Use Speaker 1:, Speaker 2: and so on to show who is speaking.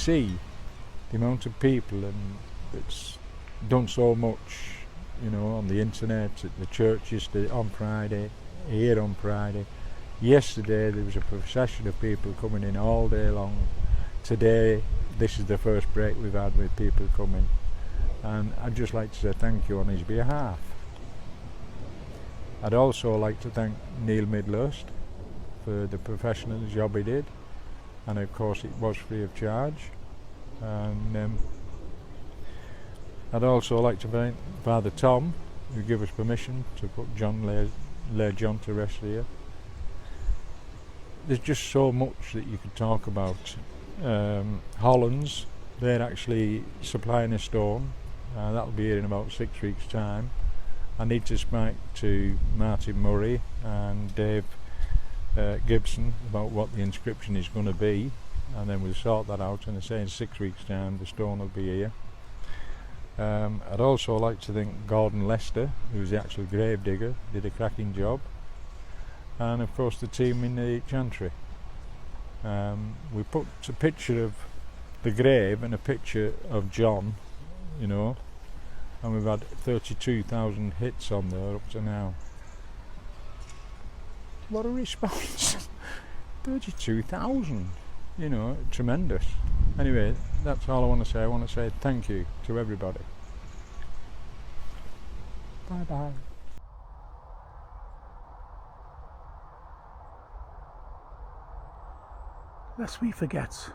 Speaker 1: see the amount of people and that's done so much, you know, on the internet, at the church yesterday, on Friday, here on Friday. Yesterday there was a procession of people coming in all day long. Today this is the first break we've had with people coming, and I'd just like to say thank you on his behalf. I'd also like to thank Neil Midlhurst for the professional job he did, and of course it was free of charge. And I'd also like to thank Father Tom, who gave us permission to put lay John to rest here. There's just so much that you could talk about. Hollands, they're actually supplying a stone. That'll be here in about 6 weeks' time. I need to speak to Martin Murray and Dave Gibson about what the inscription is going to be, and then we'll sort that out, and I say in 6 weeks' time the stone will be here. I'd also like to thank Gordon Lester, who's the actual grave digger, did a cracking job, and of course the team in the chantry. We put a picture of the grave and a picture of John, you know, and we've had 32,000 hits on there up to now. What a response! 32,000, you know, tremendous. Anyway, that's all I want to say. I want to say thank you to everybody. Bye bye.
Speaker 2: Lest we forget,